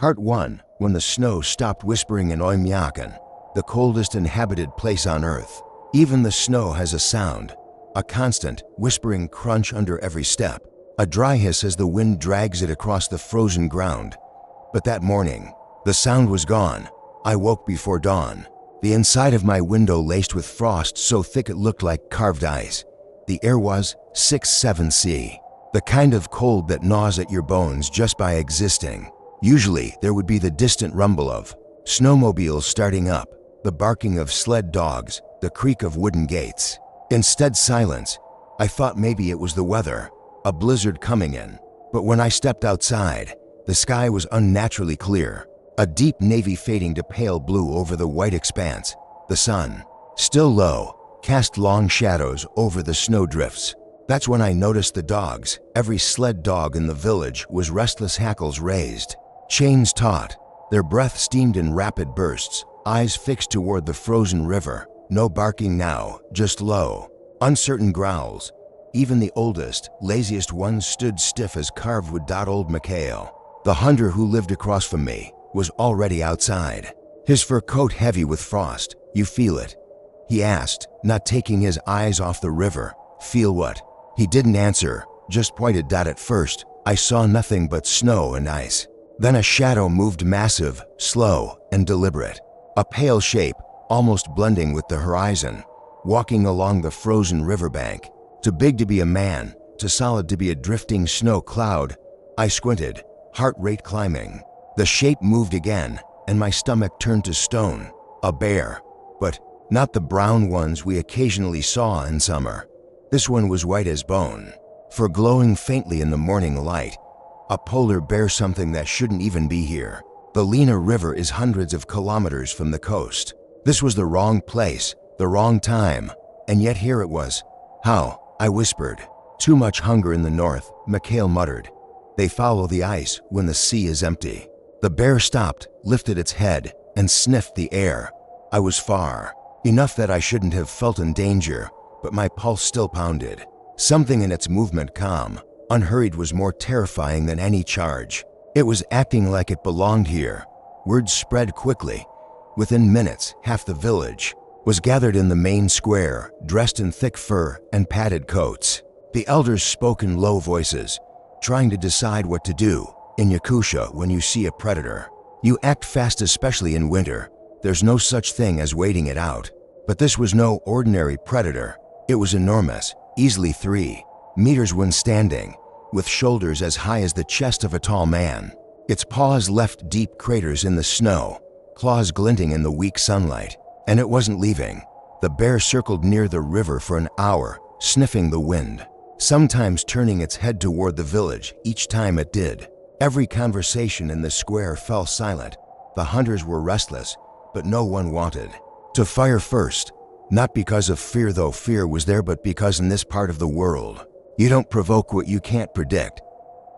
Part 1. When the snow stopped whispering in Oymyakan, the coldest inhabited place on Earth. Even the snow has a sound, a constant, whispering crunch under every step, a dry hiss as the wind drags it across the frozen ground. But that morning, the sound was gone. I woke before dawn. The inside of my window laced with frost so thick it looked like carved ice. The air was 6-7 C, the kind of cold that gnaws at your bones just by existing. Usually, there would be the distant rumble of snowmobiles starting up, the barking of sled dogs, the creak of wooden gates. Instead, silence. I thought maybe it was the weather, a blizzard coming in. But when I stepped outside, the sky was unnaturally clear, a deep navy fading to pale blue over the white expanse. The sun, still low, cast long shadows over the snowdrifts. That's when I noticed the dogs. Every sled dog in the village was restless, hackles raised, chains taut. Their breath steamed in rapid bursts, eyes fixed toward the frozen river. No barking now, just low, uncertain growls. Even the oldest, laziest ones stood stiff as carved wood. Old Mikhail, the hunter who lived across from me, was already outside, his fur coat heavy with frost. "You feel it?" he asked, not taking his eyes off the river. "Feel what?" He didn't answer, just pointed. At first, I saw nothing but snow and ice. Then a shadow moved, massive, slow, and deliberate. A pale shape, almost blending with the horizon, walking along the frozen riverbank. Too big to be a man, too solid to be a drifting snow cloud. I squinted, heart rate climbing. The shape moved again, and my stomach turned to stone. A bear, but not the brown ones we occasionally saw in summer. This one was white as bone, fur glowing faintly in the morning light. A polar bear, something that shouldn't even be here. The Lena River is hundreds of kilometers from the coast. This was the wrong place, the wrong time, and yet here it was. "How?" I whispered. "Too much hunger in the north," Mikhail muttered. "They follow the ice when the sea is empty." The bear stopped, lifted its head, and sniffed the air. I was far enough that I shouldn't have felt in danger, but my pulse still pounded. Something in its movement, calm, unhurried, was more terrifying than any charge. It was acting like it belonged here. Word spread quickly. Within minutes, half the village was gathered in the main square, dressed in thick fur and padded coats. The elders spoke in low voices, trying to decide what to do. In Yakutia, when you see a predator, you act fast, especially in winter. There's no such thing as waiting it out. But this was no ordinary predator. It was enormous, easily 3 meters when standing, with shoulders as high as the chest of a tall man. Its paws left deep craters in the snow, claws glinting in the weak sunlight. And it wasn't leaving. The bear circled near the river for an hour, sniffing the wind, sometimes turning its head toward the village. Each time it did, every conversation in the square fell silent. The hunters were restless, but no one wanted to fire first. Not because of fear, though fear was there, but because in this part of the world, you don't provoke what you can't predict.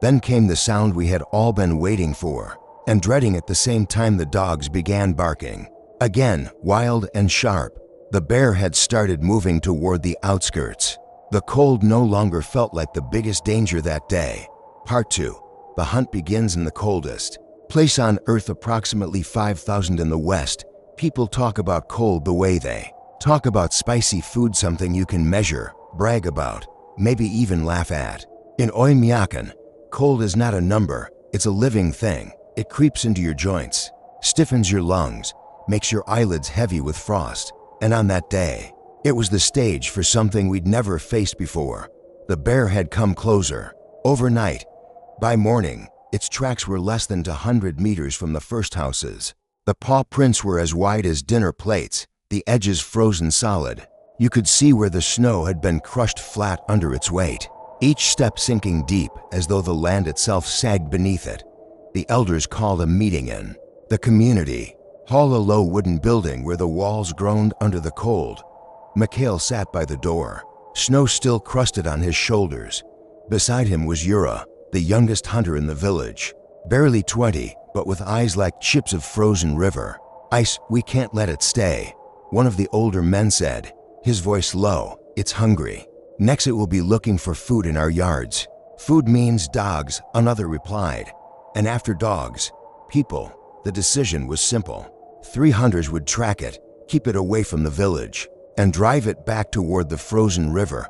Then came the sound we had all been waiting for and dreading at the same time. The dogs began barking. Again, wild and sharp. The bear had started moving toward the outskirts. The cold no longer felt like the biggest danger that day. Part 2. The hunt begins in the coldest place on Earth, approximately 5,000 in the west. People talk about cold the way they talk about spicy food, something you can measure, brag about, maybe even laugh at. In Oymyakan, cold is not a number, it's a living thing. It creeps into your joints, stiffens your lungs, makes your eyelids heavy with frost. And on that day, it was the stage for something we'd never faced before. The bear had come closer. Overnight, by morning, its tracks were less than 100 meters from the first houses. The paw prints were as wide as dinner plates, the edges frozen solid. You could see where the snow had been crushed flat under its weight, each step sinking deep as though the land itself sagged beneath it. The elders called a meeting in the community hall, a low wooden building where the walls groaned under the cold. Mikhail sat by the door, snow still crusted on his shoulders. Beside him was Yura, the youngest hunter in the village, barely 20, but with eyes like chips of frozen river. "Ice, we can't let it stay," one of the older men said, his voice low. "It's hungry. Next it will be looking for food in our yards." "Food means dogs," another replied. "And after dogs, People, the decision was simple. 3 hunters would track it, keep it away from the village, and drive it back toward the frozen river.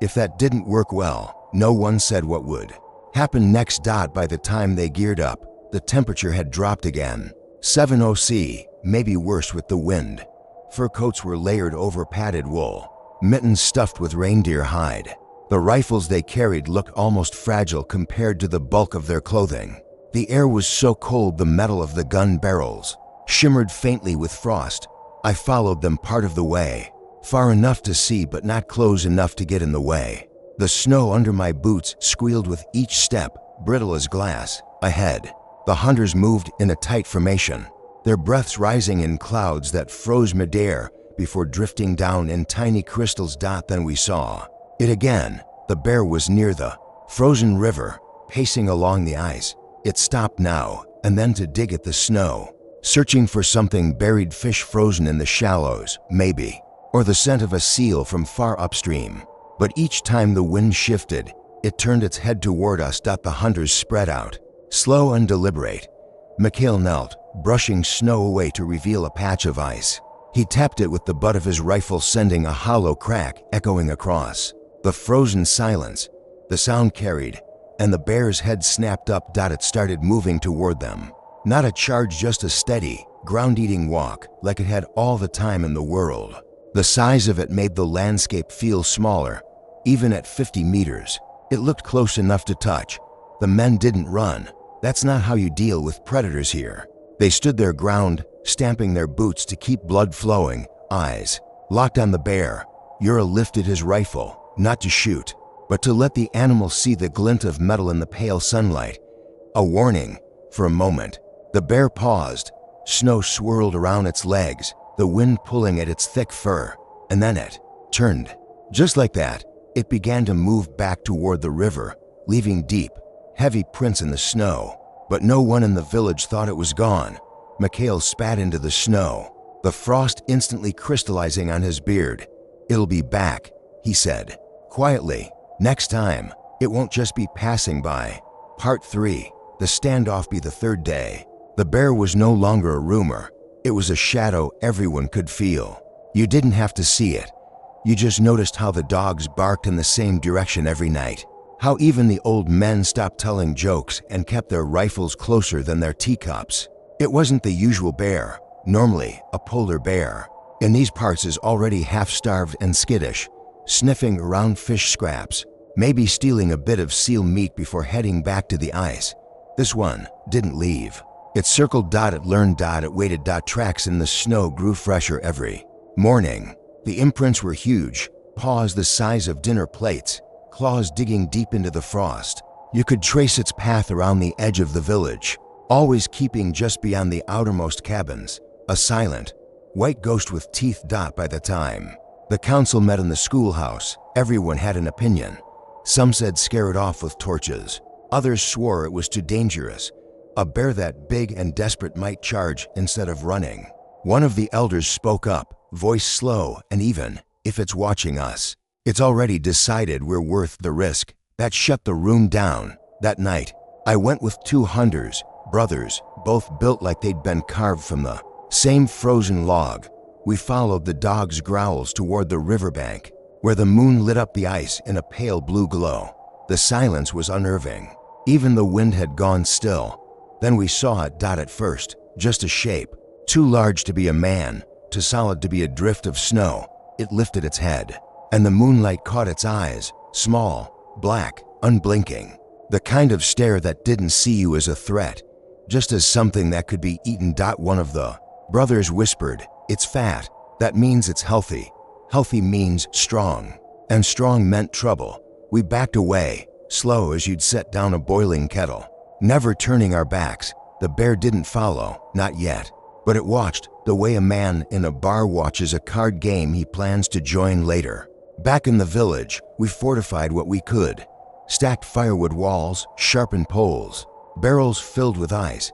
If that didn't work well, no one said what would happen next. By the time they geared up, the temperature had dropped again. 70 C, maybe worse with the wind. Fur coats were layered over padded wool, mittens stuffed with reindeer hide. The rifles they carried looked almost fragile compared to the bulk of their clothing. The air was so cold the metal of the gun barrels shimmered faintly with frost. I followed them part of the way, far enough to see but not close enough to get in the way. The snow under my boots squealed with each step, brittle as glass. Ahead, the hunters moved in a tight formation, their breaths rising in clouds that froze midair before drifting down in tiny crystals. Then we saw it again. The bear was near the frozen river, pacing along the ice. It stopped now and then to dig at the snow, searching for something buried, fish frozen in the shallows, maybe, or the scent of a seal from far upstream. But each time the wind shifted, it turned its head toward us. The hunters spread out, slow and deliberate. Mikhail knelt, brushing snow away to reveal a patch of ice. He tapped it with the butt of his rifle, sending a hollow crack echoing across the frozen silence. The sound carried, and the bear's head snapped up. It started moving toward them. Not a charge, just a steady, ground-eating walk, like it had all the time in the world. The size of it made the landscape feel smaller, even at 50 meters. It looked close enough to touch. The men didn't run. That's not how you deal with predators here. They stood their ground, stamping their boots to keep blood flowing, eyes locked on the bear. Yura lifted his rifle, not to shoot, but to let the animal see the glint of metal in the pale sunlight. A warning. For a moment, the bear paused. Snow swirled around its legs, the wind pulling at its thick fur, and then it turned. Just like that, it began to move back toward the river, leaving deep, heavy prints in the snow. But no one in the village thought it was gone. Mikhail spat into the snow, the frost instantly crystallizing on his beard. "It'll be back," he said, quietly. "Next time, it won't just be passing by." Part 3. The standoff. Be the third day. The bear was no longer a rumor. It was a shadow everyone could feel. You didn't have to see it. You just noticed how the dogs barked in the same direction every night, how even the old men stopped telling jokes and kept their rifles closer than their teacups. It wasn't the usual bear. Normally, a polar bear in these parts is already half-starved and skittish, sniffing around fish scraps, maybe stealing a bit of seal meat before heading back to the ice. This one didn't leave. It circled. It learned. It waited. Tracks in the snow grew fresher every morning. The imprints were huge, paws the size of dinner plates, claws digging deep into the frost. You could trace its path around the edge of the village, always keeping just beyond the outermost cabins. A silent, white ghost with teeth. By the time the council met in the schoolhouse, everyone had an opinion. Some said scare it off with torches. Others swore it was too dangerous. A bear that big and desperate might charge instead of running. One of the elders spoke up, voice slow and even. "If it's watching us, it's already decided we're worth the risk." That shut the room down. That night, I went with 2 hunters, brothers, both built like they'd been carved from the same frozen log. We followed the dogs' growls toward the riverbank, where the moon lit up the ice in a pale blue glow. The silence was unnerving. Even the wind had gone still. Then we saw it. At first, just a shape, too large to be a man, too solid to be a drift of snow. It lifted its head, and the moonlight caught its eyes, small, black, unblinking. The kind of stare that didn't see you as a threat, just as something that could be eaten. One of the brothers whispered, "It's fat. That means it's healthy. Healthy means strong." And strong meant trouble. We backed away, slow as you'd set down a boiling kettle, never turning our backs. The bear didn't follow, not yet, but it watched, the way a man in a bar watches a card game he plans to join later. Back in the village, we fortified what we could. Stacked firewood walls, sharpened poles, barrels filled with ice.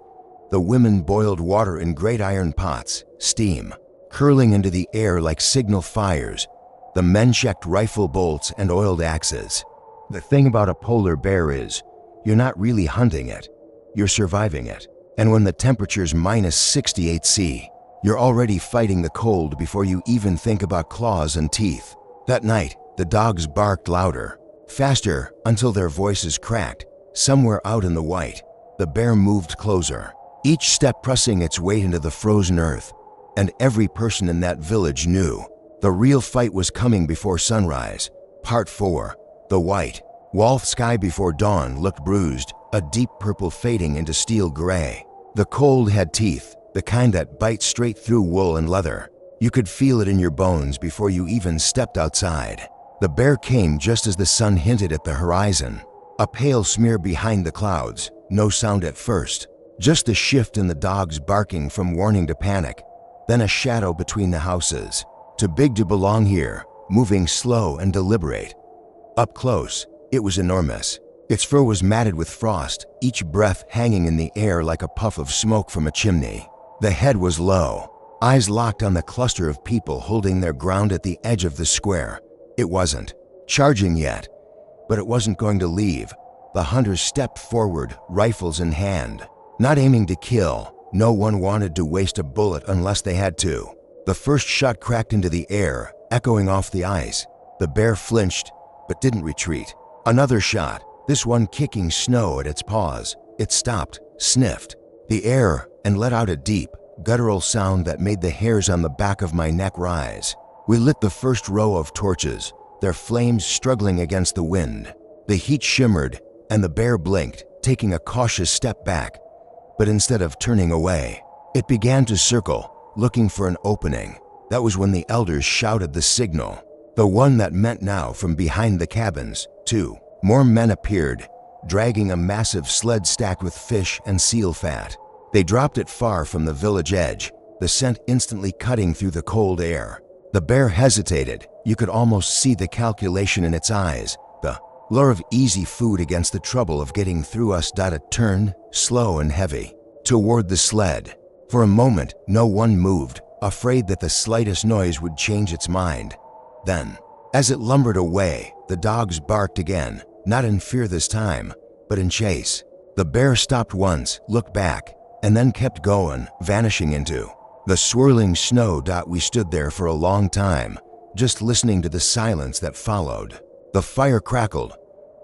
The women boiled water in great iron pots, steam curling into the air like signal fires. The men checked rifle bolts and oiled axes. The thing about a polar bear is, you're not really hunting it, you're surviving it. And when the temperature's -68°C, you're already fighting the cold before you even think about claws and teeth. That night, the dogs barked louder, faster, until their voices cracked. Somewhere out in the white, the bear moved closer, each step pressing its weight into the frozen earth. And every person in that village knew the real fight was coming before sunrise. Part 4. The White. Wolf sky before dawn looked bruised, a deep purple fading into steel gray. The cold had teeth, the kind that bite straight through wool and leather. You could feel it in your bones before you even stepped outside. The bear came just as the sun hinted at the horizon. A pale smear behind the clouds, no sound at first. Just a shift in the dogs barking from warning to panic. Then a shadow between the houses. Too big to belong here, moving slow and deliberate. Up close, it was enormous. Its fur was matted with frost, each breath hanging in the air like a puff of smoke from a chimney. The head was low, eyes locked on the cluster of people holding their ground at the edge of the square. It wasn't charging yet, but it wasn't going to leave. The hunters stepped forward, rifles in hand. Not aiming to kill, no one wanted to waste a bullet unless they had to. The first shot cracked into the air, echoing off the ice. The bear flinched, but didn't retreat. Another shot, this one kicking snow at its paws. It stopped, sniffed the air, and let out a deep, guttural sound that made the hairs on the back of my neck rise. We lit the first row of torches, their flames struggling against the wind. The heat shimmered, and the bear blinked, taking a cautious step back. But instead of turning away, it began to circle, looking for an opening. That was when the elders shouted the signal, the one that meant now from behind the cabins. 2 more men appeared, dragging a massive sled stacked with fish and seal fat. They dropped it far from the village edge, the scent instantly cutting through the cold air. The bear hesitated. You could almost see the calculation in its eyes, the lure of easy food against the trouble of getting through us. It turned, slow and heavy, toward the sled. For a moment, no one moved, afraid that the slightest noise would change its mind. Then, as it lumbered away, the dogs barked again, not in fear this time, but in chase. The bear stopped once, looked back, and then kept going, vanishing into the swirling snow. We stood there for a long time, just listening to the silence that followed. The fire crackled,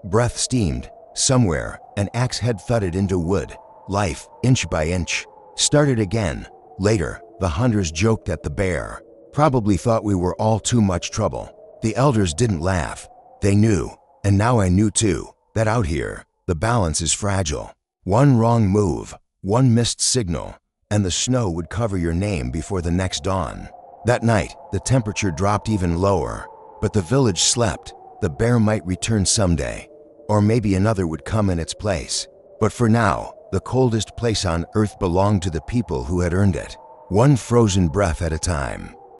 breath steamed. Somewhere, an axe head thudded into wood. Life, inch by inch, started again. Later, the hunters joked at the bear, probably thought we were all too much trouble. The elders didn't laugh. They knew, and now I knew too, that out here, the balance is fragile. One wrong move, one missed signal, and the snow would cover your name before the next dawn. That night, the temperature dropped even lower, but the village slept. The bear might return someday, or maybe another would come in its place. But for now, the coldest place on earth belonged to the people who had earned it, one frozen breath at a time.